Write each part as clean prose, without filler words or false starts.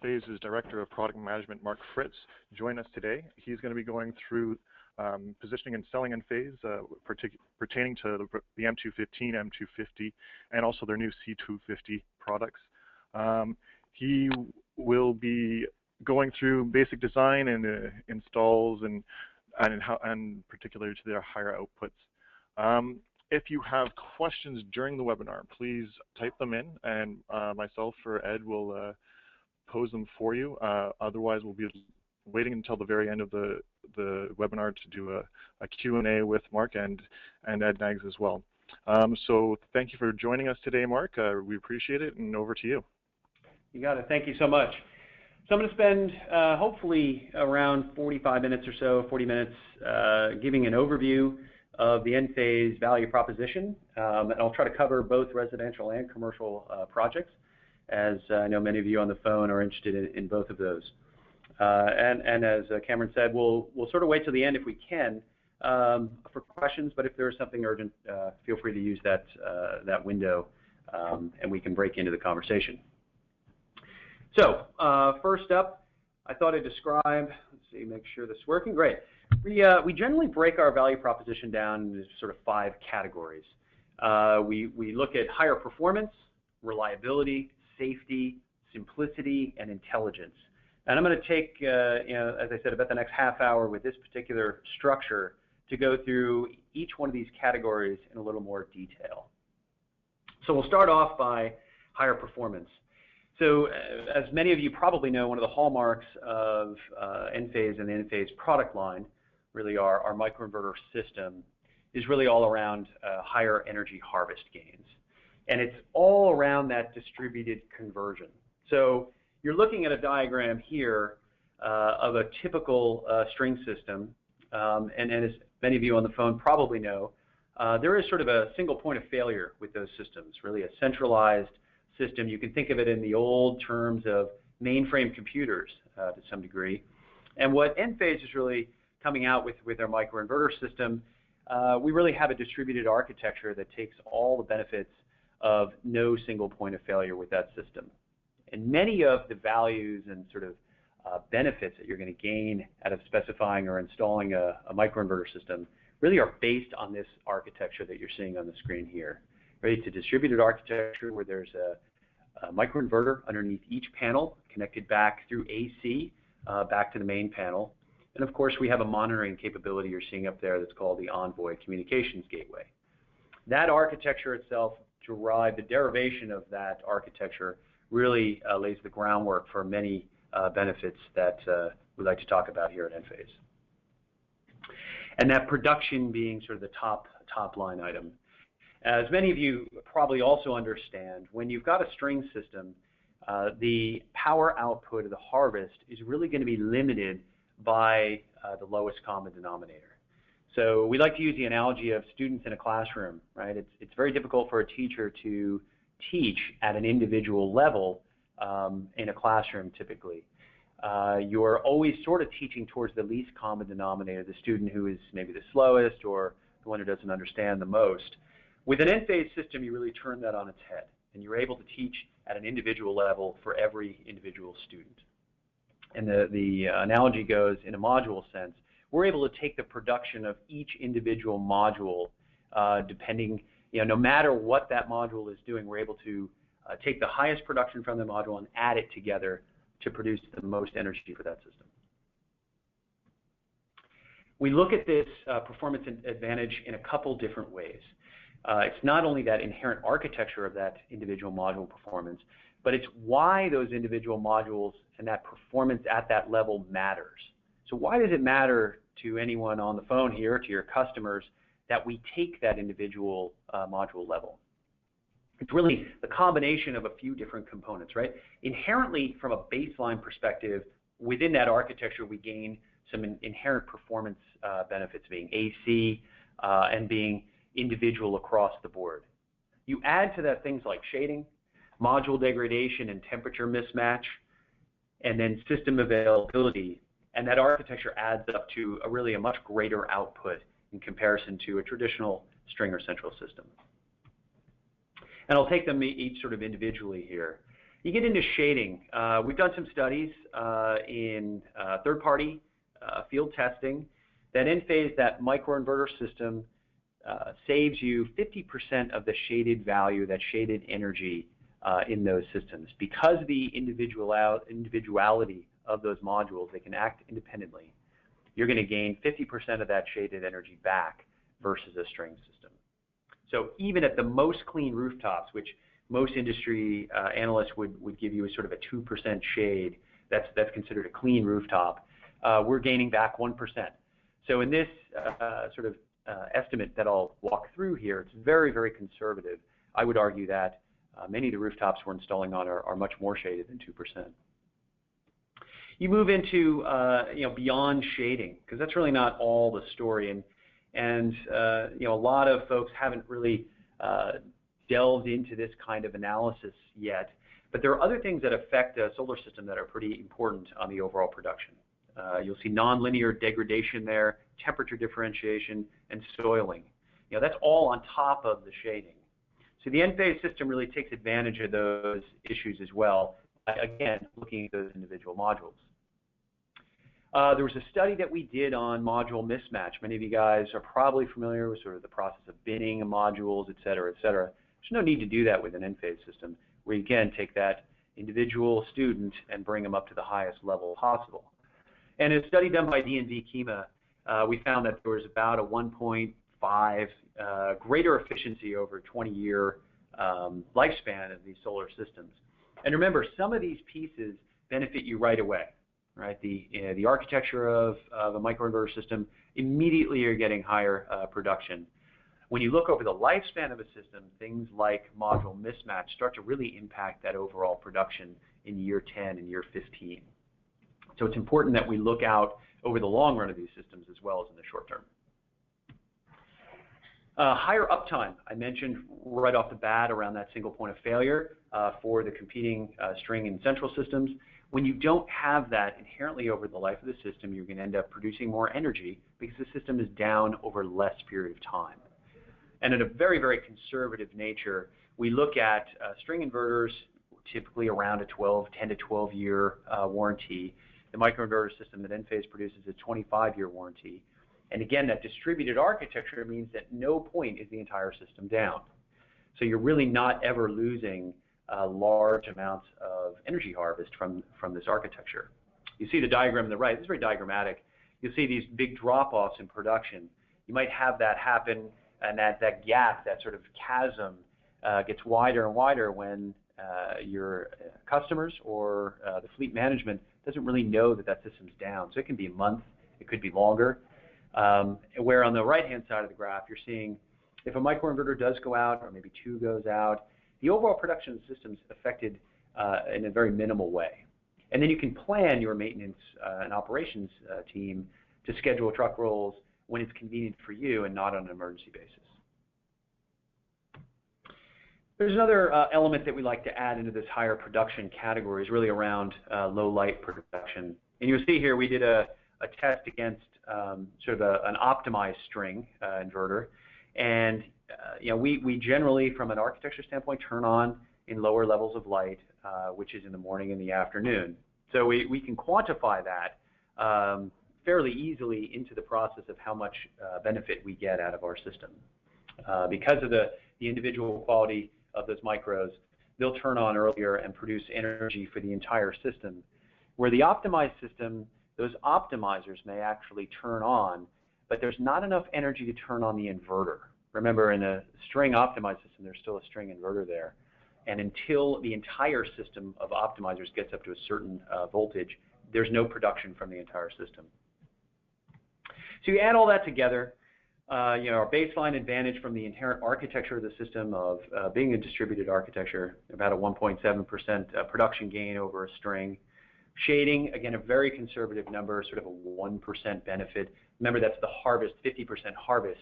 Enphase's Director of Product Management, Mark Fritts, join us today. He's going to be going through positioning and selling Enphase pertaining to the M215, M250, and also their new C250 products. He will be going through basic design and installs and particularly to their higher outputs. If you have questions during the webinar, please type them in, and myself or Ed will pose them for you. Otherwise, we'll be waiting until the very end of the webinar to do a Q&A with Mark and Ed Nags as well. So thank you for joining us today, Mark. We appreciate it, and over to you. You got it. Thank you so much. So I'm going to spend hopefully around 45 minutes or so, 40 minutes, giving an overview of the Enphase value proposition, and I'll try to cover both residential and commercial projects, as I know many of you on the phone are interested in both of those. And as Cameron said, we'll sort of wait till the end if we can for questions, but if there is something urgent, feel free to use that window, and we can break into the conversation. So first up, I thought I'd describe, let's see, make sure this is working, great. We generally break our value proposition down into sort of 5 categories. We look at higher performance, reliability, safety, simplicity, and intelligence. And I'm going to take, as I said, about the next half hour with this particular structure to go through each one of these categories in a little more detail. So we'll start off by higher performance. So as many of you probably know, one of the hallmarks of Enphase and the Enphase product line, really our microinverter system, is really all around higher energy harvest gains. And it's all around that distributed conversion. So you're looking at a diagram here of a typical string system, and as many of you on the phone probably know, there is sort of a single point of failure with those systems, really a centralized system. You can think of it in the old terms of mainframe computers to some degree. And what Enphase is really coming out with our microinverter system, we really have a distributed architecture that takes all the benefits of no single point of failure with that system. And many of the values and sort of benefits that you're going to gain out of specifying or installing a microinverter system really are based on this architecture that you're seeing on the screen here. Right? It's a distributed architecture where there's a microinverter underneath each panel connected back through AC back to the main panel. And of course, we have a monitoring capability you're seeing up there that's called the Envoy communications gateway. That architecture itself, the derivation of that architecture really lays the groundwork for many benefits that we'd like to talk about here at Enphase. And that production being sort of the top line item. As many of you probably also understand, when you've got a string system, the power output of the harvest is really going to be limited by the lowest common denominator. So we like to use the analogy of students in a classroom, right? It's very difficult for a teacher to teach at an individual level in a classroom typically. You're always sort of teaching towards the least common denominator, the student who is maybe the slowest or the one who doesn't understand the most. With an Enphase system, you really turn that on its head, and you're able to teach at an individual level for every individual student. And the analogy goes, in a module sense, we're able to take the production of each individual module, depending, no matter what that module is doing, we're able to take the highest production from the module and add it together to produce the most energy for that system. We look at this performance advantage in a couple different ways. It's not only that inherent architecture of that individual module performance, but it's why those individual modules and that performance at that level matters. So why does it matter to anyone on the phone here, to your customers, that we take that individual module level? It's really the combination of a few different components, right? Inherently, from a baseline perspective, within that architecture, we gain some inherent performance benefits, being AC and being individual across the board. You add to that things like shading, module degradation and temperature mismatch, and then system availability, and that architecture adds up to really a much greater output in comparison to a traditional string or central system. And I'll take them each sort of individually here. You get into shading. We've done some studies in third-party field testing that Enphase, that microinverter system, saves you 50% of the shaded value, that shaded energy in those systems. Because of the individuality of those modules, they can act independently. You're going to gain 50% of that shaded energy back versus a string system. So even at the most clean rooftops, which most industry analysts would give you as sort of a 2% shade, that's considered a clean rooftop, we're gaining back 1%. So in this sort of estimate that I'll walk through here, it's very, very conservative. I would argue that many of the rooftops we're installing on are much more shaded than 2%. You move into beyond shading, because that's really not all the story, and a lot of folks haven't really delved into this kind of analysis yet. But there are other things that affect a solar system that are pretty important on the overall production. You'll see nonlinear degradation there, temperature differentiation, and soiling. That's all on top of the shading. So the Enphase system really takes advantage of those issues as well, again, looking at those individual modules. There was a study that we did on module mismatch. Many of you guys are probably familiar with sort of the process of binning modules, et cetera, et cetera. There's no need to do that with an Enphase system, where you can take that individual student and bring them up to the highest level possible. And in a study done by D&V Kema, we found that there was about a 1.5 greater efficiency over a 20-year lifespan of these solar systems. And remember, some of these pieces benefit you right away, right? The architecture of a microinverter system, immediately you're getting higher production. When you look over the lifespan of a system, things like module mismatch start to really impact that overall production in year 10 and year 15. So it's important that we look out over the long run of these systems as well as in the short term. Higher uptime, I mentioned right off the bat around that single point of failure for the competing string and central systems. When you don't have that inherently over the life of the system, you're going to end up producing more energy because the system is down over less period of time. And in a very, very conservative nature, we look at string inverters typically around a 10 to 12 year warranty. The microinverter system that Enphase produces is a 25-year warranty. And again, that distributed architecture means that no point is the entire system down. So you're really not ever losing large amounts of energy harvest from this architecture. You see the diagram on the right. This is very diagrammatic. You'll see these big drop-offs in production. You might have that happen, and that gap, that sort of chasm, gets wider and wider when your customers or the fleet management doesn't really know that that system's down. So it can be a month, it could be longer. Where on the right-hand side of the graph, you're seeing if a microinverter does go out, or maybe two goes out, the overall production of the system's affected in a very minimal way. And then you can plan your maintenance and operations team to schedule truck rolls when it's convenient for you and not on an emergency basis. There's another element that we like to add into this higher production category is really around low light production. And you'll see here we did a test against sort of an optimized string inverter. And we generally, from an architecture standpoint, turn on in lower levels of light, which is in the morning and the afternoon. So we can quantify that fairly easily into the process of how much benefit we get out of our system. Because of the individual quality of those micros, they'll turn on earlier and produce energy for the entire system. Where the optimized system, those optimizers may actually turn on, but there's not enough energy to turn on the inverter. Remember, in a string optimized system, there's still a string inverter there. And until the entire system of optimizers gets up to a certain voltage, there's no production from the entire system. So you add all that together, our baseline advantage from the inherent architecture of the system of being a distributed architecture, about a 1.7% production gain over a string. Shading, again, a very conservative number, sort of a 1% benefit. Remember, that's the harvest, 50% harvest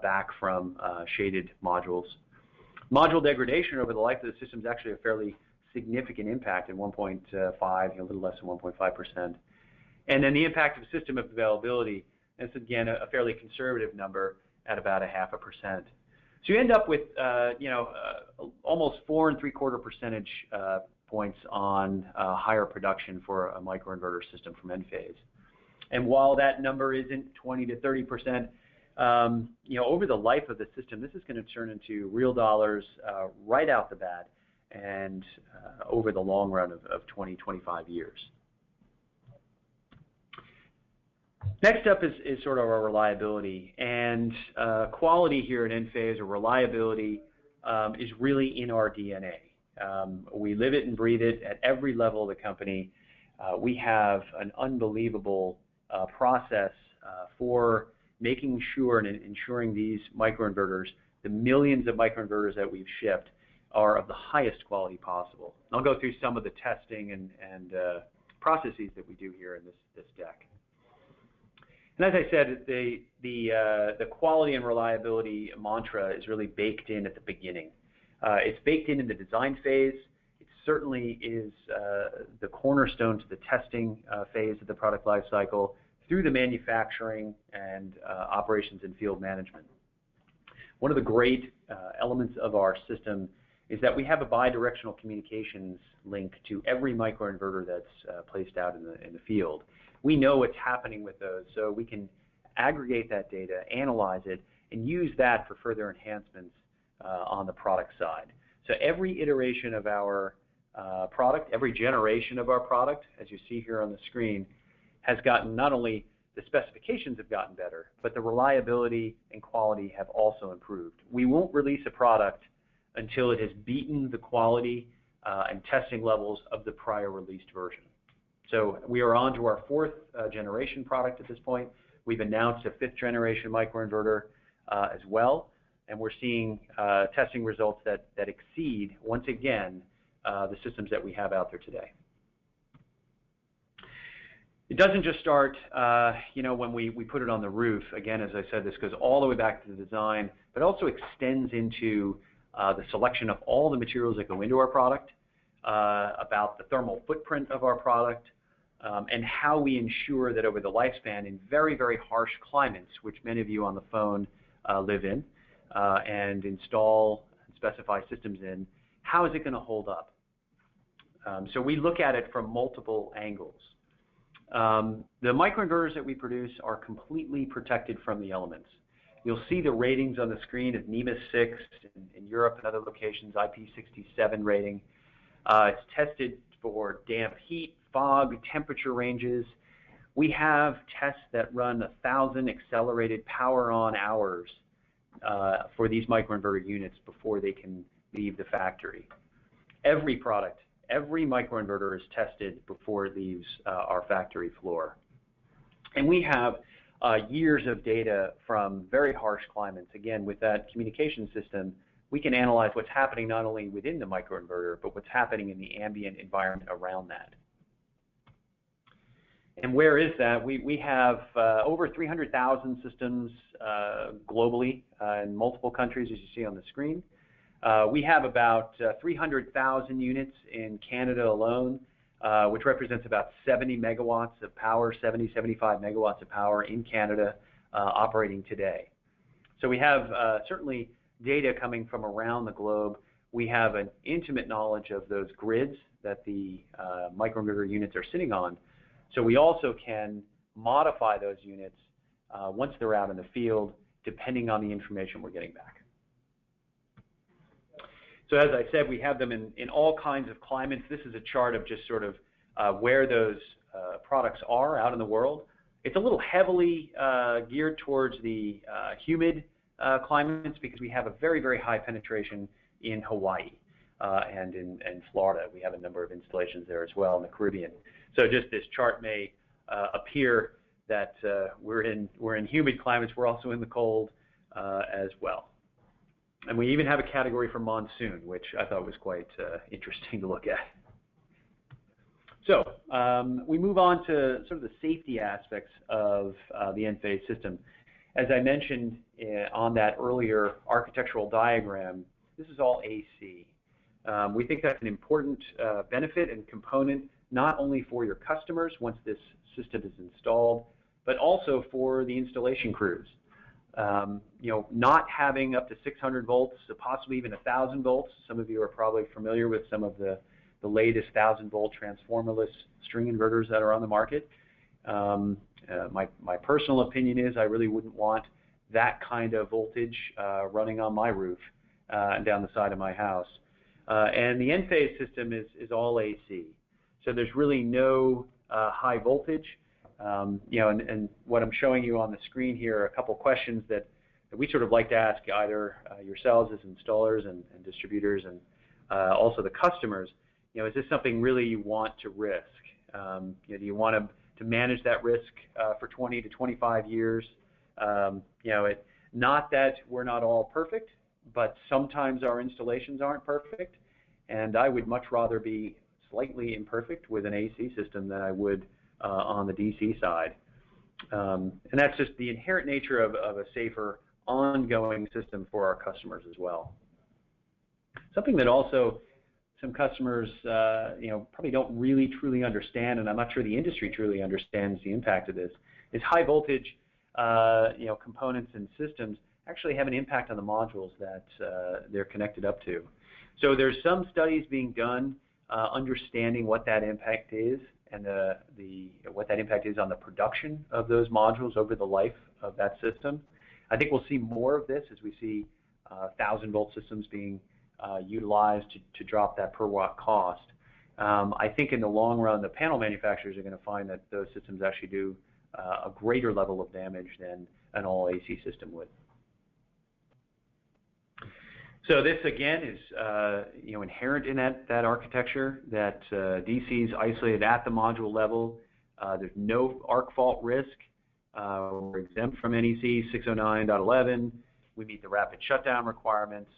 back from shaded modules. Module degradation over the life of the system is actually a fairly significant impact at 1.5, a little less than 1.5%. And then the impact of system availability, that's again a fairly conservative number at about 0.5%. So you end up with almost 4.75% points on higher production for a microinverter system from Enphase. And while that number isn't 20 to 30%, over the life of the system, this is going to turn into real dollars right out the bat and over the long run of 20, 25 years. Next up is sort of our reliability, and quality here at Enphase, or reliability, is really in our DNA. We live it and breathe it at every level of the company. We have an unbelievable process for making sure and ensuring these microinverters, the millions of microinverters that we've shipped, are of the highest quality possible. I'll go through some of the testing and processes that we do here in this deck. And as I said, the quality and reliability mantra is really baked in at the beginning. It's baked in the design phase. It certainly is the cornerstone to the testing phase of the product lifecycle, through the manufacturing and operations and field management. One of the great elements of our system is that we have a bidirectional communications link to every microinverter that's placed out in the field. We know what's happening with those, so we can aggregate that data, analyze it, and use that for further enhancements on the product side. So every iteration of our product, every generation of our product, as you see here on the screen, has gotten, not only the specifications have gotten better, but the reliability and quality have also improved. We won't release a product until it has beaten the quality and testing levels of the prior released version. So we are on to our 4th generation product at this point. We've announced a 5th generation microinverter as well, and we're seeing testing results that exceed, once again, the systems that we have out there today. It doesn't just start, when we put it on the roof. Again, as I said, this goes all the way back to the design, but also extends into the selection of all the materials that go into our product, about the thermal footprint of our product, and how we ensure that over the lifespan in very, very harsh climates, which many of you on the phone live in, and install and specify systems in, how is it going to hold up? So we look at it from multiple angles. The microinverters that we produce are completely protected from the elements. You'll see the ratings on the screen of NEMA 6 in Europe and other locations, IP67 rating. It's tested for damp heat, fog, temperature ranges. We have tests that run 1,000 accelerated power on hours for these microinverter units before they can leave the factory. Every product, every microinverter is tested before it leaves our factory floor. And we have years of data from very harsh climates. Again, with that communication system, we can analyze what's happening not only within the microinverter, but what's happening in the ambient environment around that. And where is that? We have over 300,000 systems globally in multiple countries, as you see on the screen. We have about 300,000 units in Canada alone, which represents about 70 megawatts of power, 70, 75 megawatts of power in Canada operating today. So we have certainly data coming from around the globe. We have an intimate knowledge of those grids that the microinverter units are sitting on. So we also can modify those units once they're out in the field, depending on the information we're getting back. So as I said, we have them in all kinds of climates. This is a chart of just sort of where those products are out in the world. It's a little heavily geared towards the humid climates, because we have a very, very high penetration in Hawaii and in Florida. We have a number of installations there as well, in the Caribbean. So just this chart may appear that we're in humid climates. We're also in the cold as well. And we even have a category for monsoon, which I thought was quite interesting to look at. So we move on to sort of the safety aspects of the Enphase system. As I mentioned on that earlier architectural diagram, this is all AC. We think that's an important benefit and component, not only for your customers once this system is installed, but also for the installation crews. Not having up to 600 volts, possibly even 1,000 volts. Some of you are probably familiar with some of the the latest 1,000-volt transformerless string inverters that are on the market. My personal opinion is I really wouldn't want that kind of voltage running on my roof and down the side of my house. And the Enphase system is all AC, so there's really no high voltage. And what I'm showing you on the screen here are a couple questions that we sort of like to ask either yourselves as installers and distributors, and also the customers. Is this something really you want to risk? Do you want to manage that risk for 20 to 25 years? Not that we're not all perfect, but sometimes our installations aren't perfect, and I would much rather be slightly imperfect with an AC system than I would on the DC side. And that's just the inherent nature of a safer, ongoing system for our customers as well. Something that also some customers probably don't really truly understand, and I'm not sure the industry truly understands the impact of this, is high voltage components and systems actually have an impact on the modules that they're connected up to. So there's some studies being done understanding what that impact is, and what that impact is on the production of those modules over the life of that system. I think we'll see more of this as we see 1,000-volt systems being utilized to drop that per watt cost. I think in the long run, the panel manufacturers are going to find that those systems actually do a greater level of damage than an all AC system would. So this again is inherent in that architecture, that DC is isolated at the module level. There's no arc fault risk. We're exempt from NEC 609.11. We meet the rapid shutdown requirements.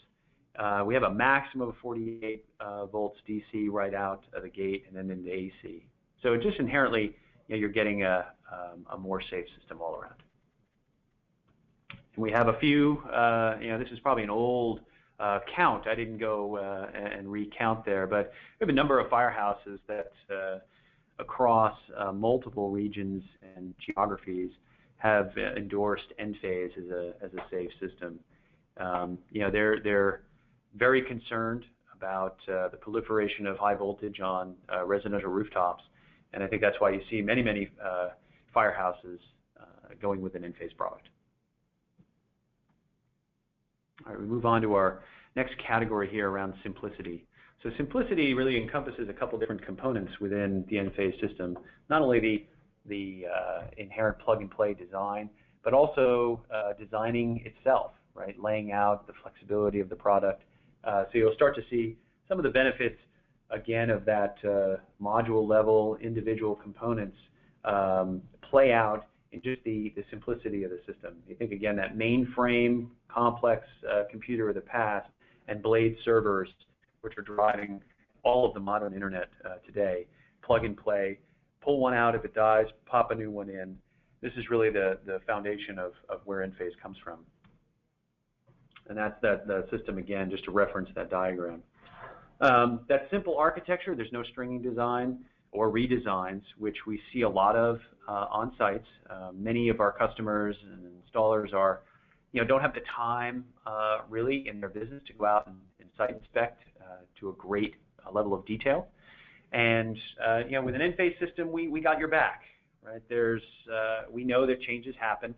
We have a maximum of 48 volts DC right out of the gate and then into AC. So just inherently, you're getting a more safe system all around. And we have a few, this is probably an old count. I didn't go and recount there, but we have a number of firehouses that across multiple regions and geographies have endorsed Enphase as a safe system. They're very concerned about the proliferation of high voltage on residential rooftops, and I think that's why you see many firehouses going with an Enphase product. All right, we move on to our next category here around simplicity. So simplicity really encompasses a couple different components within the Enphase system. Not only the inherent plug-and-play design, but also designing itself, right? Laying out the flexibility of the product. So you'll start to see some of the benefits, again, of that module-level individual components play out in just the simplicity of the system. You think, again, that mainframe complex computer of the past and blade servers, which are driving all of the modern internet today. Plug and play, pull one out if it dies, pop a new one in. This is really the foundation of where Enphase comes from. And that's the system, again, just to reference that diagram. That simple architecture, there's no stringing design or redesigns, which we see a lot of on sites. Many of our customers and installers don't have the time really in their business to go out and site inspect to a great level of detail. And with an Enphase system, we got your back, right? We know that changes happen,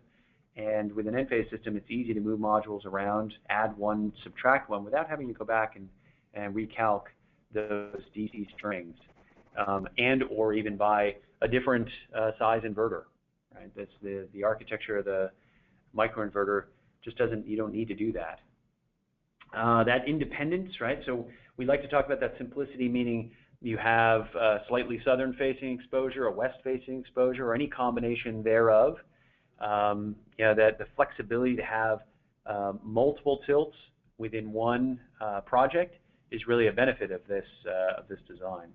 and with an Enphase system, it's easy to move modules around, add one, subtract one, without having to go back and recalc those DC strings, and or even buy a different size inverter, right? That's the architecture of the microinverter just you don't need to do that. That independence, right? So we like to talk about that simplicity, meaning you have a slightly southern-facing exposure, a west-facing exposure, or any combination thereof. That the flexibility to have multiple tilts within one project is really a benefit of this design.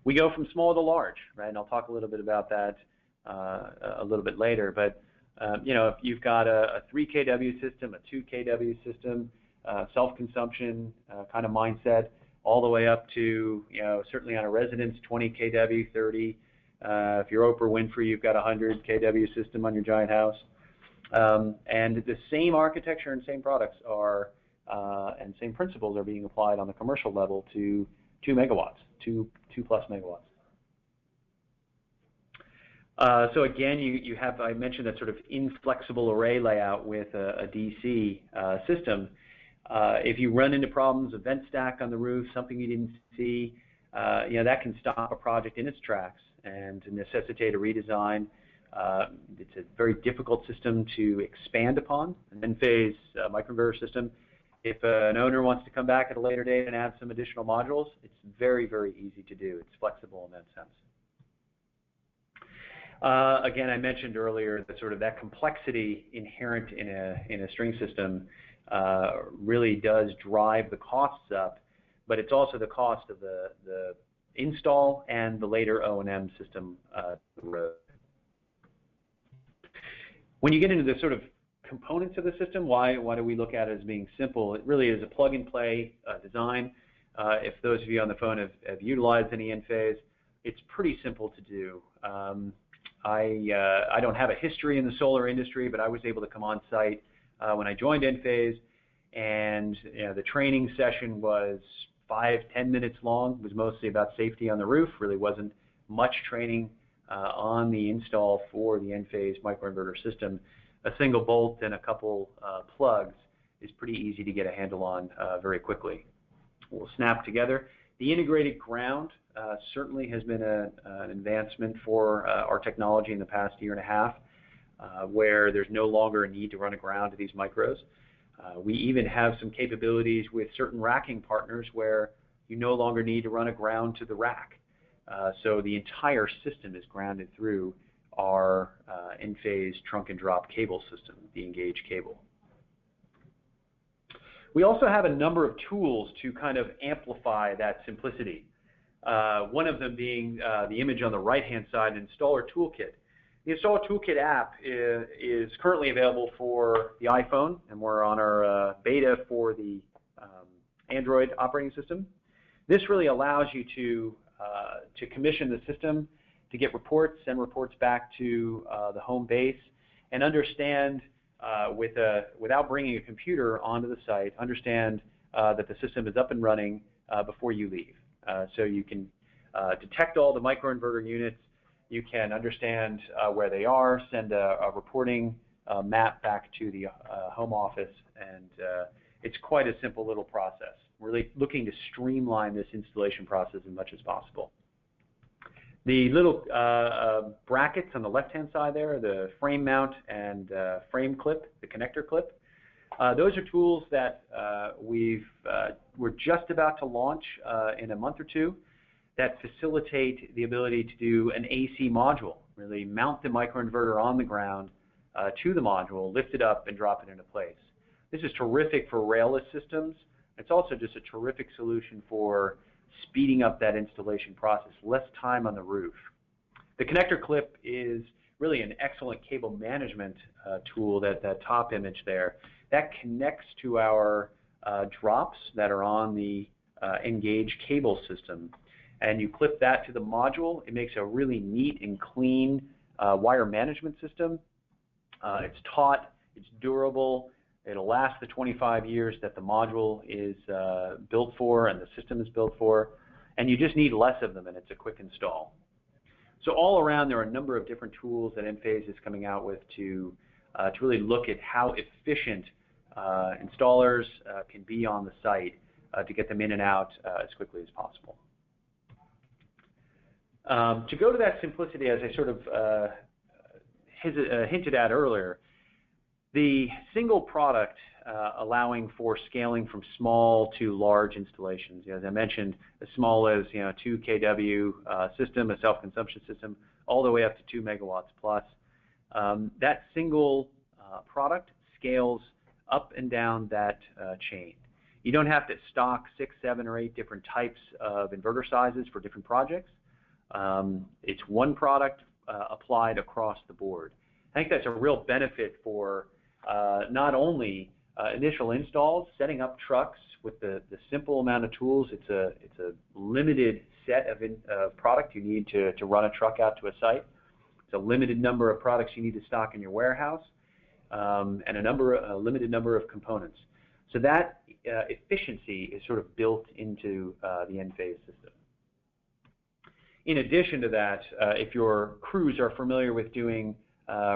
We go from small to large, right? And I'll talk a little bit about that a little bit later. But if you've got a 3 kW system, a 2 kW system, self-consumption kind of mindset, all the way up to certainly on a residence 20 kW, 30. If you're Oprah Winfrey, you've got a 100 kW system on your giant house. And the same architecture and same products and same principles are being applied on the commercial level to 2 megawatts, 2 plus megawatts. So again, you have, I mentioned that sort of inflexible array layout with a DC system. If you run into problems, a vent stack on the roof, something you didn't see, that can stop a project in its tracks and necessitate a redesign. It's a very difficult system to expand upon, an Enphase microinverter system. If an owner wants to come back at a later date and add some additional modules, it's very, very easy to do. It's flexible in that sense. Again, I mentioned earlier that sort of that complexity inherent in a string system really does drive the costs up, but it's also the cost of the install and the later O&M system. When you get into the sort of components of the system, why do we look at it as being simple? It really is a plug-and-play design. If those of you on the phone have utilized any Enphase, it's pretty simple to do. I don't have a history in the solar industry, but I was able to come on site when I joined Enphase, and the training session was 5-10 minutes long. It was mostly about safety on the roof. Really wasn't much training on the install for the Enphase microinverter system. A single bolt and a couple plugs is pretty easy to get a handle on very quickly. We'll snap together. The integrated ground certainly has been an advancement for our technology in the past year and a half, where there's no longer a need to run a ground to these micros. We even have some capabilities with certain racking partners where you no longer need to run a ground to the rack. So the entire system is grounded through our Enphase trunk and drop cable system, the Engage cable. We also have a number of tools to kind of amplify that simplicity. One of them being the image on the right-hand side, Installer Toolkit. The Installer Toolkit app is currently available for the iPhone, and we're on our beta for the Android operating system. This really allows you to commission the system, to get reports, send reports back to the home base, and understand without bringing a computer onto the site, understand that the system is up and running before you leave. So you can detect all the microinverter units, you can understand where they are, send a reporting map back to the home office, and it's quite a simple little process. We're really looking to streamline this installation process as much as possible. The little brackets on the left-hand side there, the frame mount and frame clip, the connector clip, those are tools that we're just about to launch in a month or two that facilitate the ability to do an AC module, really mount the microinverter on the ground to the module, lift it up, and drop it into place. This is terrific for railless systems. It's also just a terrific solution for speeding up that installation process, less time on the roof. The connector clip is really an excellent cable management tool, that top image there. That connects to our drops that are on the Engage cable system. And you clip that to the module. It makes a really neat and clean wire management system. It's taut, it's durable, it'll last the 25 years that the module is built for and the system is built for, and you just need less of them, and it's a quick install. So all around, there are a number of different tools that Enphase is coming out with to really look at how efficient installers can be on the site to get them in and out as quickly as possible. To go to that simplicity, as I sort of hinted at earlier, the single product allowing for scaling from small to large installations. As I mentioned, as small as 2 kW system, a self-consumption system, all the way up to 2 megawatts plus. That single product scales up and down that chain. You don't have to stock 6, 7, or 8 different types of inverter sizes for different projects. It's one product applied across the board. I think that's a real benefit for not only initial installs, setting up trucks with the simple amount of tools. It's a limited set of product you need to run a truck out to a site. It's a limited number of products you need to stock in your warehouse, and a limited number of components. So that efficiency is sort of built into the Enphase system. In addition to that, if your crews are familiar with doing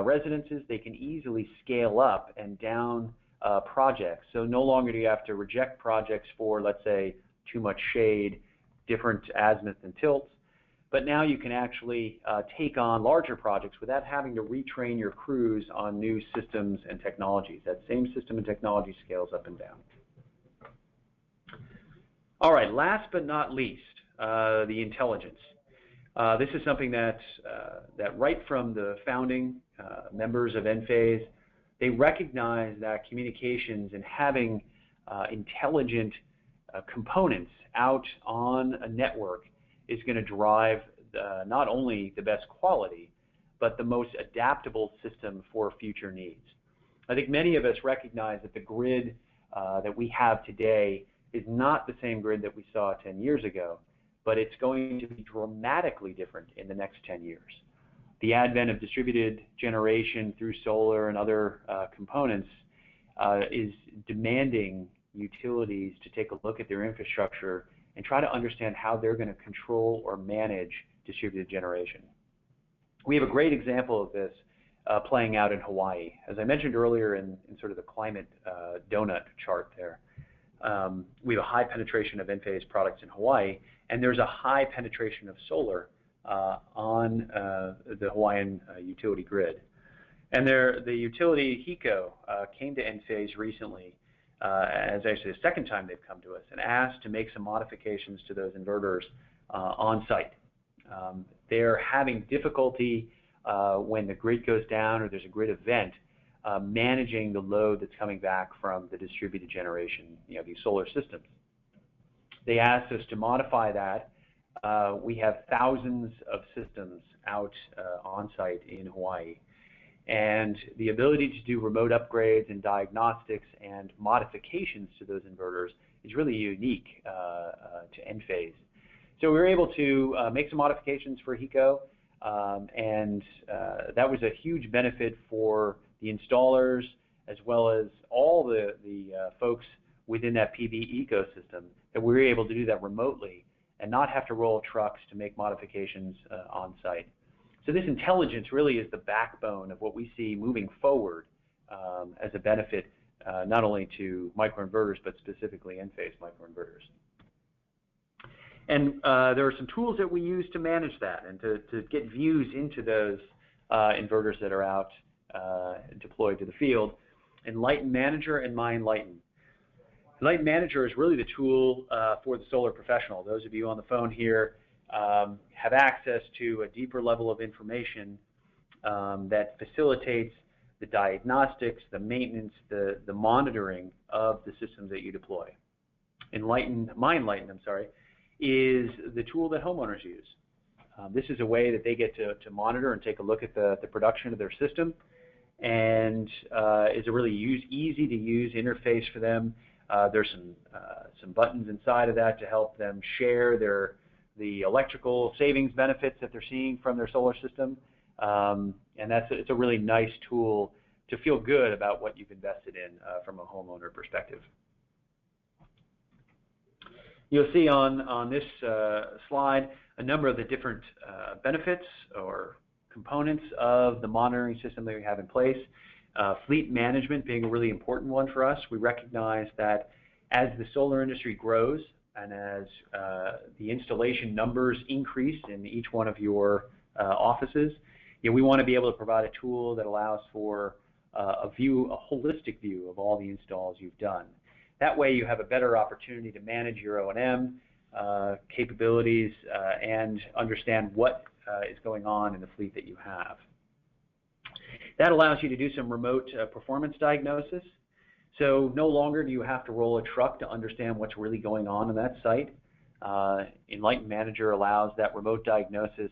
residences, they can easily scale up and down projects. So no longer do you have to reject projects for, let's say, too much shade, different azimuths and tilts, but now you can actually take on larger projects without having to retrain your crews on new systems and technologies. That same system and technology scales up and down. All right, last but not least, the intelligence. This is something that right from the founding members of Enphase, they recognize that communications and having intelligent components out on a network is going to drive not only the best quality, but the most adaptable system for future needs. I think many of us recognize that the grid that we have today is not the same grid that we saw 10 years ago, but it's going to be dramatically different in the next 10 years. The advent of distributed generation through solar and other components is demanding utilities to take a look at their infrastructure and try to understand how they're going to control or manage distributed generation. We have a great example of this playing out in Hawaii. As I mentioned earlier in sort of the climate donut chart there, we have a high penetration of Enphase products in Hawaii, and there's a high penetration of solar on the Hawaiian utility grid. And the utility HECO came to Enphase recently, as actually the second time they've come to us, and asked to make some modifications to those inverters on site. They're having difficulty when the grid goes down or there's a grid event managing the load that's coming back from the distributed generation, these solar systems. They asked us to modify that. We have thousands of systems out on site in Hawaii. And the ability to do remote upgrades and diagnostics and modifications to those inverters is really unique to Enphase. So we were able to make some modifications for HECO, and that was a huge benefit for the installers as well as all the folks within that PV ecosystem, that we were able to do that remotely and not have to roll trucks to make modifications on site. So this intelligence really is the backbone of what we see moving forward as a benefit not only to microinverters, but specifically Enphase microinverters. And there are some tools that we use to manage that and to get views into those inverters that are out deployed to the field. Enlighten Manager and My Enlighten. Enlighten Manager is really the tool for the solar professional. Those of you on the phone here have access to a deeper level of information that facilitates the diagnostics, the maintenance, the monitoring of the systems that you deploy. My Enlighten, is the tool that homeowners use. This is a way that they get to monitor and take a look at the production of their system, and is a really easy to use interface for them. There's some buttons inside of that to help them share the electrical savings benefits that they're seeing from their solar system, and it's a really nice tool to feel good about what you've invested in from a homeowner perspective. You'll see on this slide a number of the different benefits or components of the monitoring system that we have in place. Fleet management being a really important one for us. We recognize that as the solar industry grows and as the installation numbers increase in each one of your offices, we want to be able to provide a tool that allows for a holistic view of all the installs you've done. That way you have a better opportunity to manage your O&M capabilities and understand what is going on in the fleet that you have. That allows you to do some remote performance diagnosis. So no longer do you have to roll a truck to understand what's really going on in that site. Enlighten Manager allows that remote diagnosis,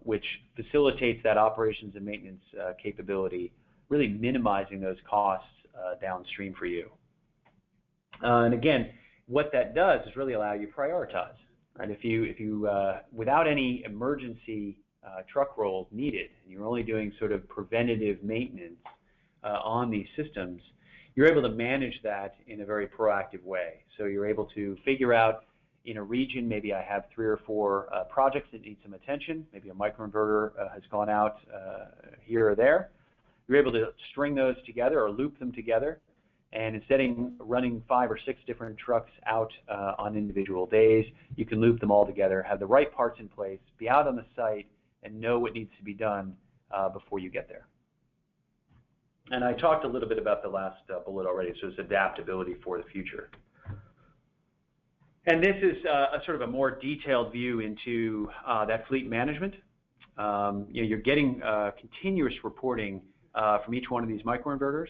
which facilitates that operations and maintenance capability, really minimizing those costs downstream for you. And again, what that does is really allow you to prioritize. Right? If you without any emergency truck rolls needed, and you're only doing sort of preventative maintenance on these systems, you're able to manage that in a very proactive way. So you're able to figure out in a region, maybe I have 3 or 4 projects that need some attention. Maybe a microinverter has gone out here or there. You're able to string those together or loop them together. And instead of running 5 or 6 different trucks out on individual days, you can loop them all together, have the right parts in place, be out on the site, and know what needs to be done before you get there. And I talked a little bit about the last bullet already, so it's adaptability for the future. And this is a sort of a more detailed view into that fleet management. You're getting continuous reporting from each one of these microinverters,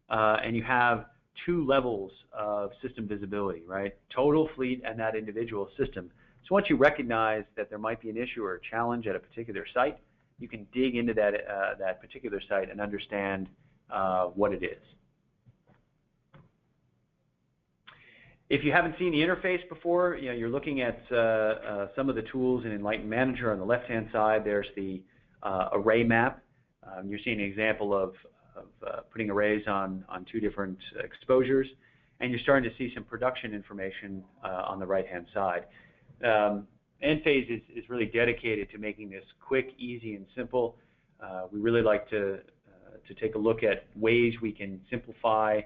and you have 2 levels of system visibility, right? Total fleet and that individual system. So once you recognize that there might be an issue or a challenge at a particular site, you can dig into that, that particular site and understand what it is. If you haven't seen the interface before, you're looking at some of the tools in Enlighten Manager. On the left-hand side, there's the array map. You're seeing an example of putting arrays on 2 different exposures, and you're starting to see some production information on the right-hand side. Enphase is really dedicated to making this quick, easy, and simple. We really like to take a look at ways we can simplify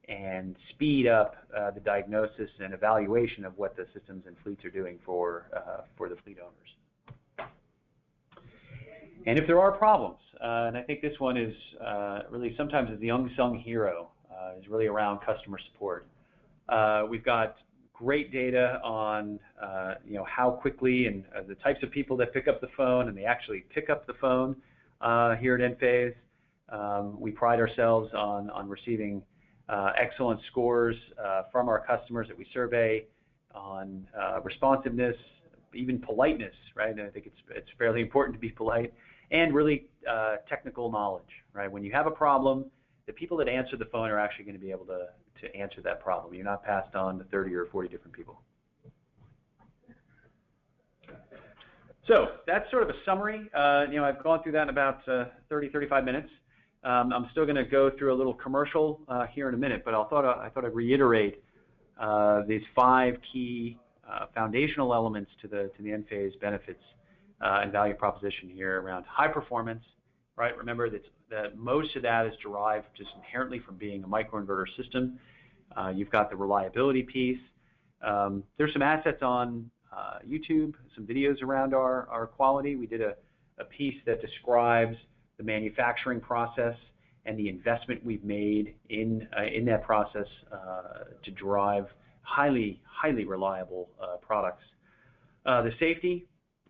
and speed up the diagnosis and evaluation of what the systems and fleets are doing for the fleet owners. And if there are problems, and I think this one is really sometimes is the unsung hero, is really around customer support. We've got great data on how quickly and the types of people that pick up the phone, and they actually pick up the phone here at Enphase. We pride ourselves on receiving excellent scores from our customers that we survey on responsiveness, even politeness, right? And I think it's fairly important to be polite, and really technical knowledge, right? When you have a problem, the people that answer the phone are actually going to be able to answer that problem. You're not passed on to 30 or 40 different people. So that's sort of a summary. I've gone through that in about 30, 35 minutes. I'm still going to go through a little commercial here in a minute, but I thought I'd reiterate these 5 key foundational elements to the Enphase benefits and value proposition here around high performance, right? Remember that most of that is derived just inherently from being a microinverter system. You've got the reliability piece. There's some assets on YouTube, some videos around our quality. We did a piece that describes the manufacturing process and the investment we've made in that process to drive highly reliable products. The safety,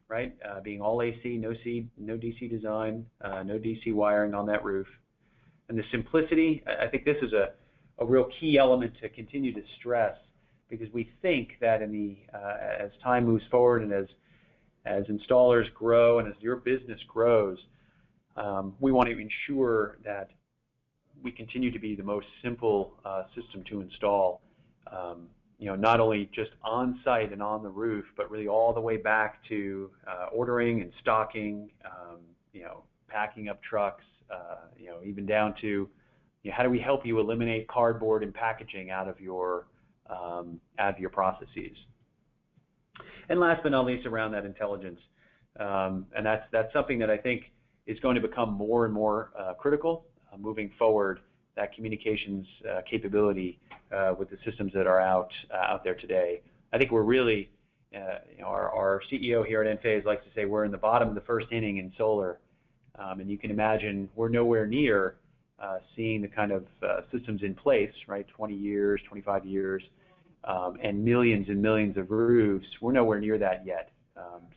right? Being all AC, no DC design, no DC wiring on that roof. And the simplicity, I think this is a real key element to continue to stress, because we think that as time moves forward and as installers grow and as your business grows, we want to ensure that we continue to be the most simple system to install, not only just on site and on the roof, but really all the way back to ordering and stocking, packing up trucks, even down to how do we help you eliminate cardboard and packaging out of your processes. And last but not least, around that intelligence, and that's something that I think is going to become more and more critical moving forward. That communications capability with the systems that are out there today. I think we're really, our CEO here at Enphase likes to say we're in the bottom of the first inning in solar, and you can imagine we're nowhere near seeing the kind of systems in place, right? 20 years, 25 years, and millions of roofs. We're nowhere near that yet.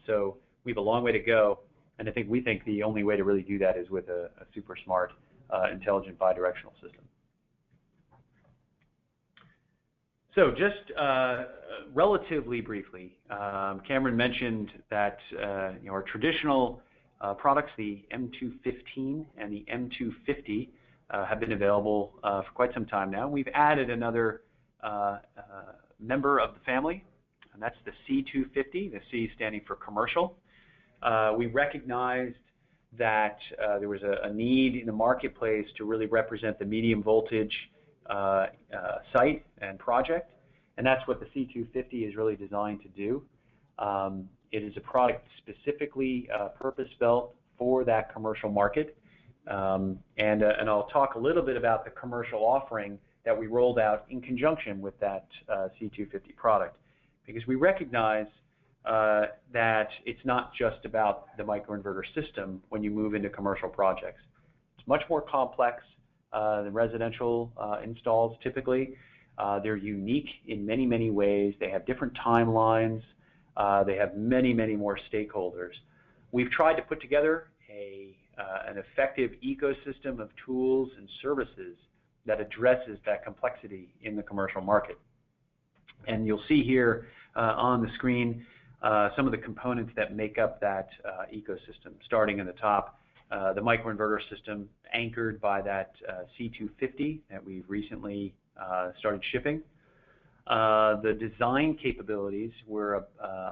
So we have a long way to go, and we think the only way to really do that is with a super smart, intelligent bidirectional system. So just relatively briefly, Cameron mentioned that our traditional products, the M215 and the M250, have been available for quite some time now. We've added another member of the family, and that's the C250, the C standing for commercial. We recognized that there was a need in the marketplace to really represent the medium voltage site and project, and that's what the C250 is really designed to do. It is a product specifically purpose-built for that commercial market, and I'll talk a little bit about the commercial offering that we rolled out in conjunction with that C250 product, because we recognize that it's not just about the microinverter system when you move into commercial projects. It's much more complex than residential installs typically. They're unique in many, many ways. They have different timelines. They have many, many more stakeholders. We've tried to put together an effective ecosystem of tools and services that addresses that complexity in the commercial market. And you'll see here on the screen some of the components that make up that ecosystem, starting in the top, the microinverter system anchored by that C250 that we've recently started shipping. The design capabilities, we're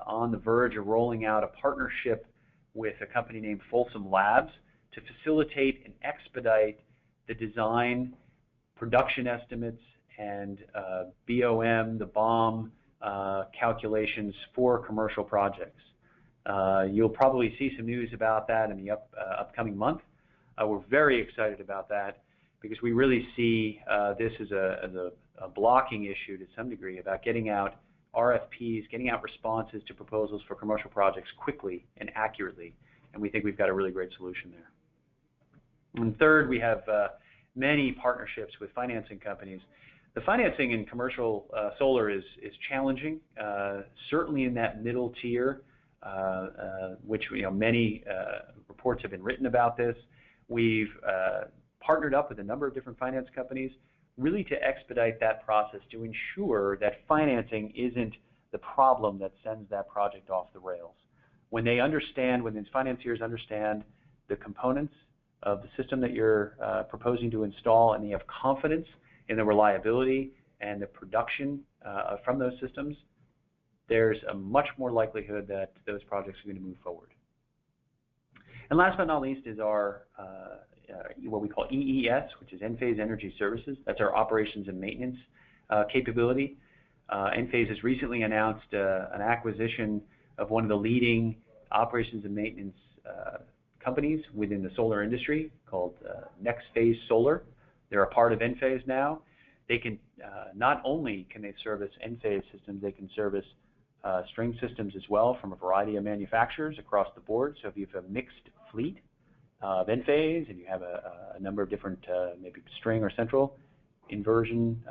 on the verge of rolling out a partnership with a company named Folsom Labs to facilitate and expedite the design, production estimates, and BOM, the BOM calculations for commercial projects. You'll probably see some news about that in the upcoming month. We're very excited about that because we really see this as a blocking issue to some degree about getting out RFPs, getting out responses to proposals for commercial projects quickly and accurately, and we think we've got a really great solution there. And third, we have many partnerships with financing companies. The financing in commercial solar is challenging, certainly in that middle tier, which many reports have been written about this. We've partnered up with a number of different finance companies really to expedite that process to ensure that financing isn't the problem that sends that project off the rails. When they understand, when these financiers understand the components of the system that you're proposing to install, and they have confidence in the reliability and the production from those systems, there's a much more likelihood that those projects are going to move forward. And last but not least is our what we call EES, which is Enphase Energy Services. That's our operations and maintenance capability. Enphase has recently announced an acquisition of one of the leading operations and maintenance companies within the solar industry called Nextphase Solar. They're a part of Enphase now. They can not only can they service Enphase systems, they can service string systems as well from a variety of manufacturers across the board. So if you have a mixed fleet of Enphase and you have a number of different maybe string or central inversion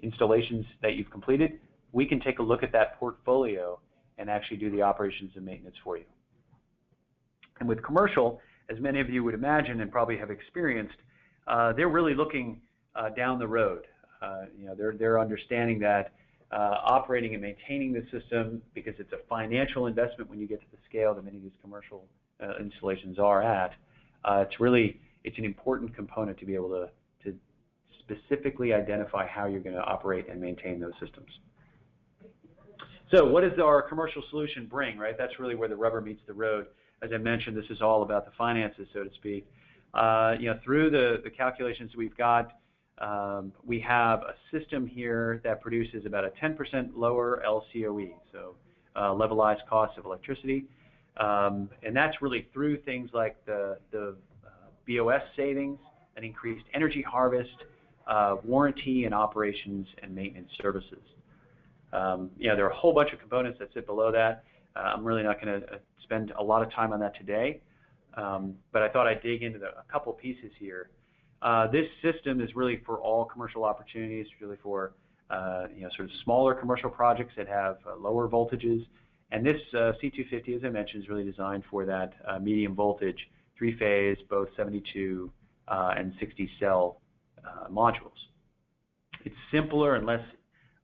installations that you've completed, we can take a look at that portfolio and actually do the operations and maintenance for you. And with commercial, as many of you would imagine and probably have experienced, they're really looking down the road. They're understanding that operating and maintaining the system, because it's a financial investment when you get to the scale that many of these commercial installations are at, it's an important component to be able to specifically identify how you're going to operate and maintain those systems. So what does our commercial solution bring, right? That's really where the rubber meets the road. As I mentioned, this is all about the finances, so to speak. Through the calculations we've got, we have a system here that produces about a 10% lower LCOE, so levelized cost of electricity. And that's really through things like the BOS savings, an increased energy harvest, warranty and operations and maintenance services. There are a whole bunch of components that sit below that. I'm really not going to spend a lot of time on that today, but I thought I'd dig into a couple pieces here. This system is really for all commercial opportunities, really for sort of smaller commercial projects that have lower voltages. And this C250, as I mentioned, is really designed for that medium voltage, three-phase, both 72 and 60 cell modules. It's simpler and less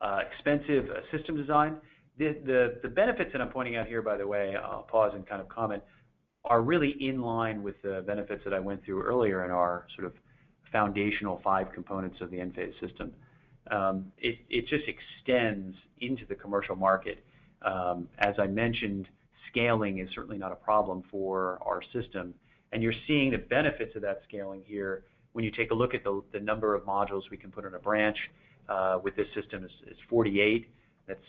expensive system design. The benefits that I'm pointing out here, by the way, I'll pause and kind of comment, are really in line with the benefits that I went through earlier in our sort of foundational 5 components of the Enphase system. It just extends into the commercial market. As I mentioned, scaling is certainly not a problem for our system, and you're seeing the benefits of that scaling here when you take a look at the number of modules we can put on a branch with this system is 48. That's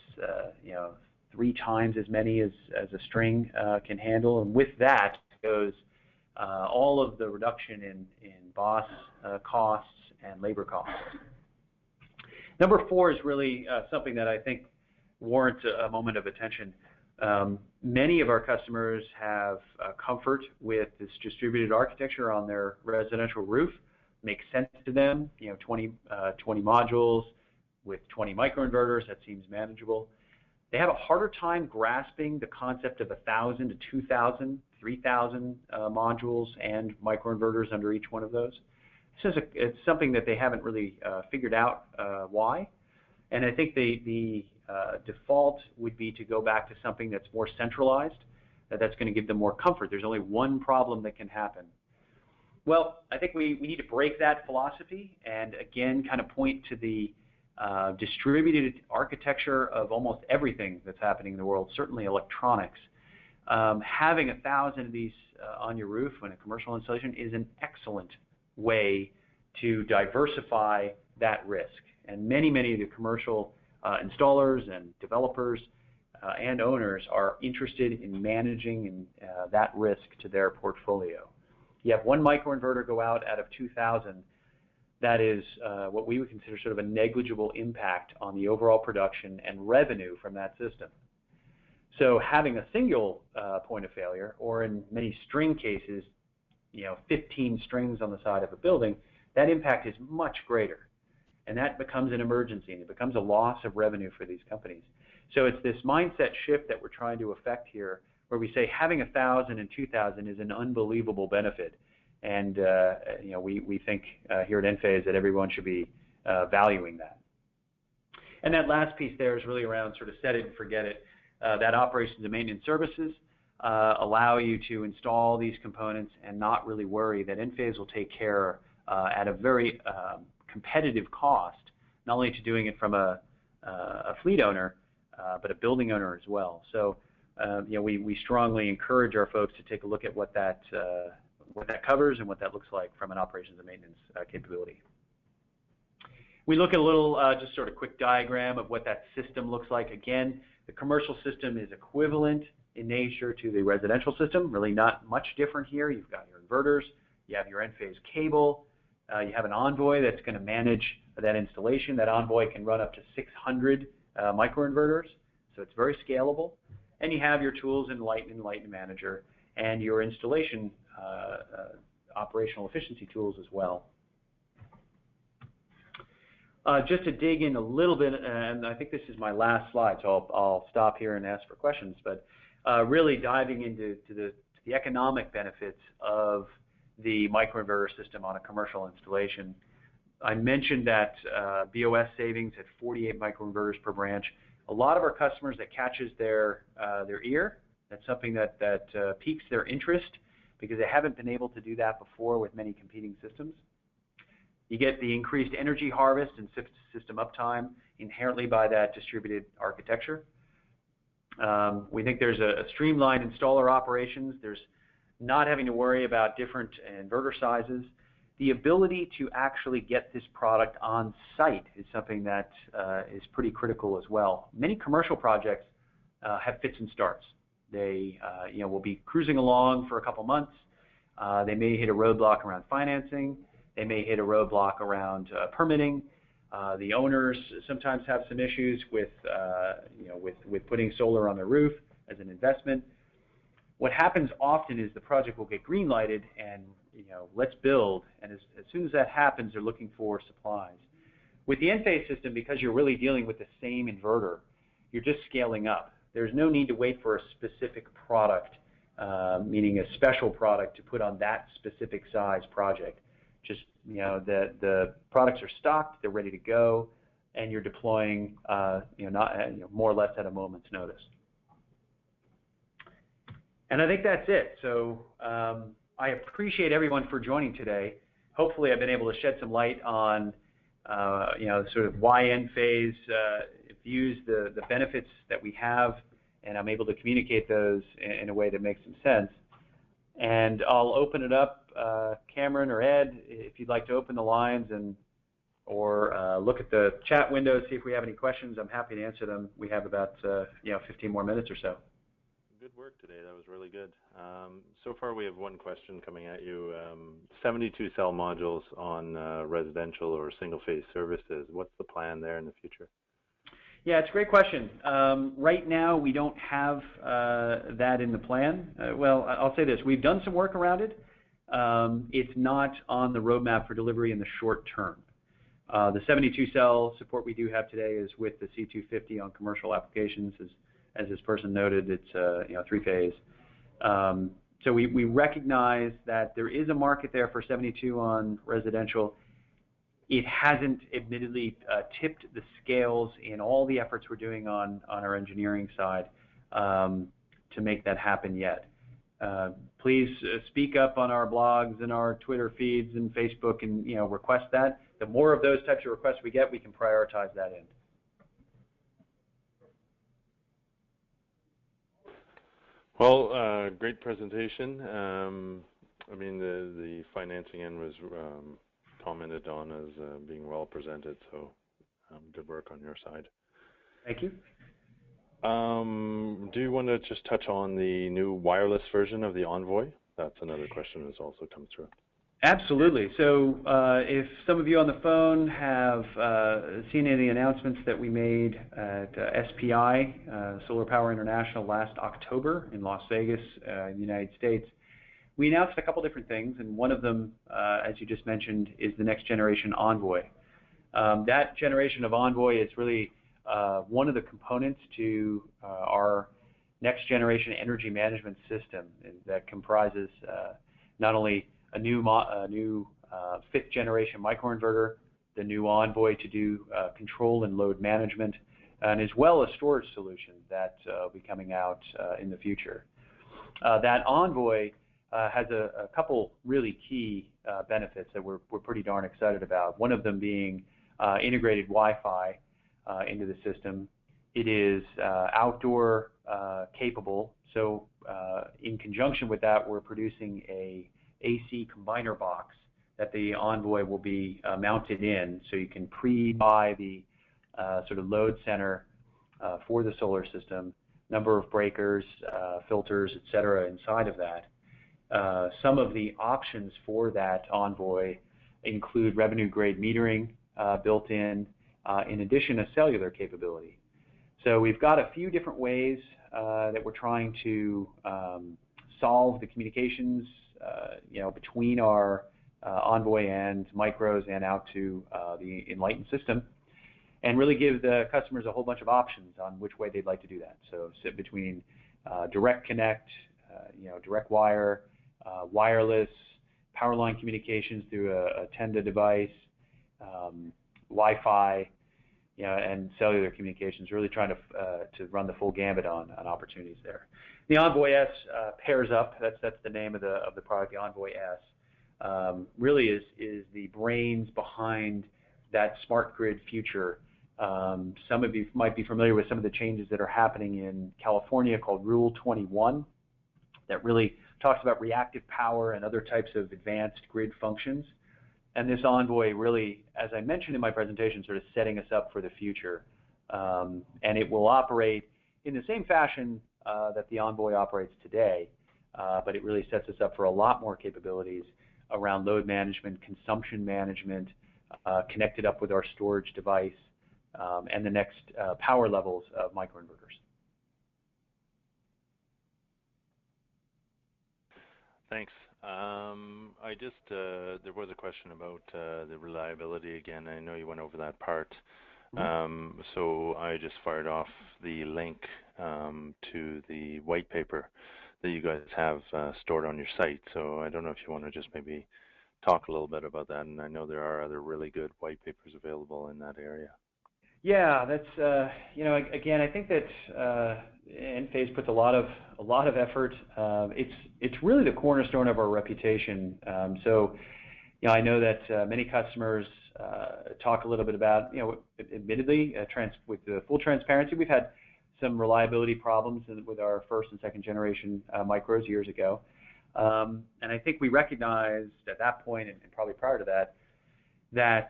3 times as many as a string can handle, and with that goes all of the reduction in BOS costs and labor costs. Number 4 is really something that I think warrants a moment of attention. Many of our customers have comfort with this distributed architecture on their residential roof. Makes sense to them. 20 modules with 20 microinverters, that seems manageable. They have a harder time grasping the concept of 1,000 to 2,000, 3,000 modules and microinverters under each one of those. It's something that they haven't really figured out why. And I think the default would be to go back to something that's more centralized, that's going to give them more comfort. There's only one problem that can happen. Well, I think we need to break that philosophy and again kind of point to the distributed architecture of almost everything that's happening in the world, certainly electronics. Having 1,000 of these on your roof when a commercial installation is an excellent way to diversify that risk. And many of the commercial installers and developers and owners are interested in managing that risk to their portfolio. You have one microinverter go out of 2,000. That is what we would consider sort of a negligible impact on the overall production and revenue from that system. So having a single point of failure, or in many string cases, 15 strings on the side of a building, that impact is much greater. And that becomes an emergency, and it becomes a loss of revenue for these companies. So it's this mindset shift that we're trying to affect here, where we say having 1,000 and 2,000 is an unbelievable benefit. And we think here at Enphase that everyone should be valuing that. And that last piece there is really around sort of set it and forget it. That operations and maintenance services allow you to install these components and not really worry that Enphase will take care at a very competitive cost, not only to doing it from a fleet owner, but a building owner as well. So we strongly encourage our folks to take a look at what that covers and what that looks like from an operations and maintenance capability. We look at a little just sort of quick diagram of what that system looks like. Again, the commercial system is equivalent in nature to the residential system, really not much different here. You've got your inverters, you have your Enphase cable, you have an Envoy that's going to manage that installation. That Envoy can run up to 600 microinverters, so it's very scalable. And you have your tools in Light Manager and your installation operational efficiency tools as well. Just to dig in a little bit, and I think this is my last slide, so I'll stop here and ask for questions, but really diving into the economic benefits of the microinverter system on a commercial installation. I mentioned that BOS savings at 48 microinverters per branch. A lot of our customers, that catches their ear. That's something that piques their interest because they haven't been able to do that before with many competing systems. You get the increased energy harvest and system uptime inherently by that distributed architecture. We think there's a streamlined installer operations. There's not having to worry about different inverter sizes. The ability to actually get this product on site is something that is pretty critical as well. Many commercial projects have fits and starts. They will be cruising along for a couple months. They may hit a roadblock around financing. They may hit a roadblock around permitting. The owners sometimes have some issues with putting solar on their roof as an investment. What happens often is the project will get green lighted and let's build, and as soon as that happens, they're looking for supplies. With the Enphase system, because you're really dealing with the same inverter, you're just scaling up. There's no need to wait for a specific product, meaning a special product to put on that specific size project. Just the products are stocked, they're ready to go, and you're deploying more or less at a moment's notice. And I think that's it. So I appreciate everyone for joining today. Hopefully I've been able to shed some light on sort of why Enphase views the benefits that we have, and I'm able to communicate those in a way that makes some sense. And I'll open it up, Cameron or Ed, if you'd like to open the lines or look at the chat window, see if we have any questions. I'm happy to answer them. We have about 15 more minutes or so. Good work today. That was really good. So far, we have one question coming at you. 72 cell modules on residential or single-phase services. What's the plan there in the future? Yeah, it's a great question. Right now, we don't have that in the plan. Well, I'll say this. We've done some work around it. It's not on the roadmap for delivery in the short term. The 72 cell support we do have today is with the C250 on commercial applications. As this person noted, it's three-phase. So we recognize that there is a market there for 72 on residential. It hasn't admittedly tipped the scales in all the efforts we're doing on our engineering side to make that happen yet. Please speak up on our blogs and our Twitter feeds and Facebook and request that. The more of those types of requests we get, we can prioritize that in. Well, great presentation. I mean, the financing end was commented on as being well presented, so good work on your side. Thank you. Do you want to just touch on the new wireless version of the Envoy? That's another question that's also come through. Absolutely. So if some of you on the phone have seen any of the announcements that we made at SPI, Solar Power International, last October in Las Vegas, in the United States, we announced a couple different things, and one of them, as you just mentioned, is the next generation Envoy. That generation of Envoy is really one of the components to our next generation energy management system that comprises not only a new fifth generation microinverter, the new Envoy to do control and load management, and as well as storage solutions that will be coming out in the future. That Envoy has a couple really key benefits that we're pretty darn excited about. One of them being integrated Wi-Fi into the system. It is outdoor capable, so in conjunction with that, we're producing a AC combiner box that the Envoy will be mounted in, so you can pre-buy the sort of load center for the solar system, number of breakers, filters, etc. inside of that. Some of the options for that Envoy include revenue grade metering built in addition to cellular capability. So we've got a few different ways that we're trying to solve the communications between our Envoy and micros and out to the Enlighten system, and really give the customers a whole bunch of options on which way they'd like to do that. So sit between direct connect, direct wire, wireless, power line communications through a Tenda device, Wi-Fi, and cellular communications. Really trying to run the full gambit on opportunities there. The Envoy S pairs up. That's the name of the product. The Envoy S really is the brains behind that smart grid future. Some of you might be familiar with some of the changes that are happening in California called Rule 21, that really talks about reactive power and other types of advanced grid functions. And this Envoy really, as I mentioned in my presentation, sort of setting us up for the future. And it will operate in the same fashion that the Envoy operates today, but it really sets us up for a lot more capabilities around load management, consumption management, connected up with our storage device, and the next power levels of microinverters. Thanks. There was a question about the reliability again. I know you went over that part. Mm-hmm. So I just fired off the link to the white paper that you guys have stored on your site. So I don't know if you want to just maybe talk a little bit about that. And I know there are other really good white papers available in that area. Yeah, that's again, I think that Enphase puts a lot of effort. It's really the cornerstone of our reputation. So I know that many customers talk a little bit about, admittedly, with the full transparency, we've had some reliability problems with our first and second generation micros years ago. And I think we recognized at that point, and probably prior to that, that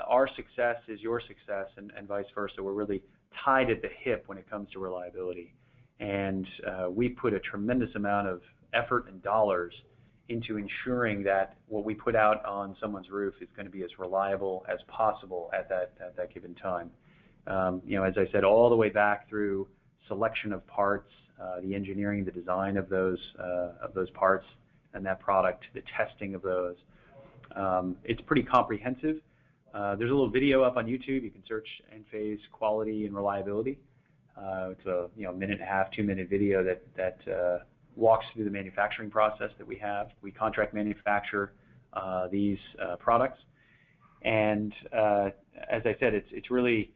our success is your success, and vice versa. We're really tied at the hip when it comes to reliability. And we put a tremendous amount of effort and dollars into ensuring that what we put out on someone's roof is going to be as reliable as possible at that given time. As I said, all the way back through selection of parts, the engineering, the design of those parts and that product, the testing of those. It's pretty comprehensive. There's a little video up on YouTube. You can search Enphase quality and reliability. It's a minute and a half, 2-minute video that walks through the manufacturing process that we have. We contract manufacture these products, and as I said, it's really,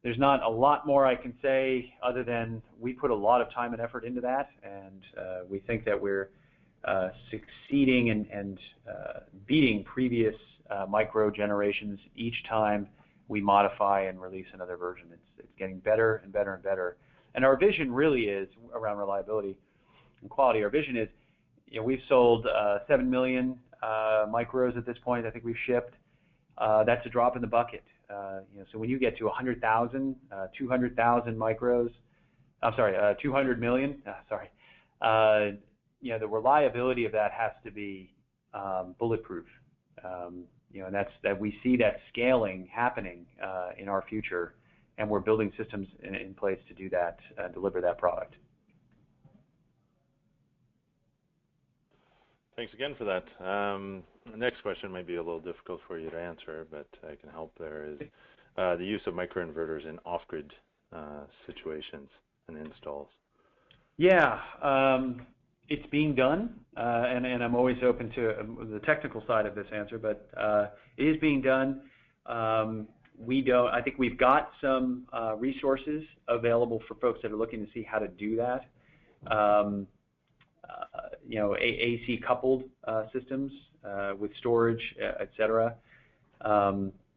there's not a lot more I can say other than we put a lot of time and effort into that, and we think that we're succeeding and beating previous micro generations each time we modify and release another version. It's getting better and better and better. And our vision really is around reliability and quality. Our vision is, we've sold 7 million micros at this point. I think we've shipped. That's a drop in the bucket. So when you get to 100,000, 200,000 micros, I'm sorry, 200 million, the reliability of that has to be bulletproof. And that we see that scaling happening in our future, and we're building systems in place to do that, deliver that product. Thanks again for that. The next question might be a little difficult for you to answer, but I can help there, is the use of microinverters in off-grid situations and installs. Yeah, it's being done, and I'm always open to the technical side of this answer, but it is being done. I think we've got some resources available for folks that are looking to see how to do that. AC coupled systems with storage, et cetera,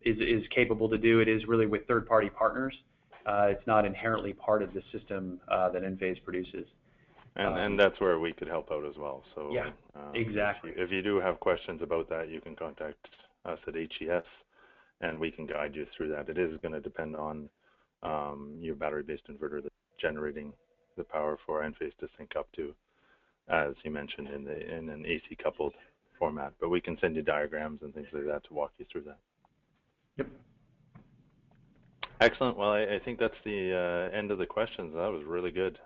is capable to do. It is really with third-party partners. It's not inherently part of the system that Enphase produces. And that's where we could help out as well. So yeah, exactly. If you do have questions about that, you can contact us at HES, and we can guide you through that. It is going to depend on your battery-based inverter that's generating the power for Enphase to sync up to, as you mentioned, in an AC coupled format. But we can send you diagrams and things like that to walk you through that. Yep. Excellent. Well, I think that's the end of the questions. That was really good.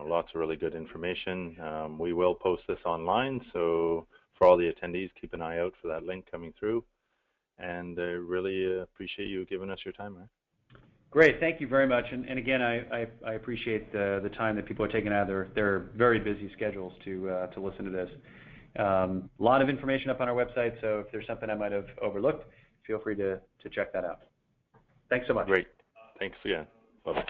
Lots of really good information. We will post this online, so for all the attendees, keep an eye out for that link coming through. And I really appreciate you giving us your time, Ryan. Great, thank you very much. And again, I appreciate the time that people are taking out of their very busy schedules to listen to this. A lot of information up on our website, so if there's something I might have overlooked, feel free to check that out. Thanks so much. Great. Thanks again. Bye-bye.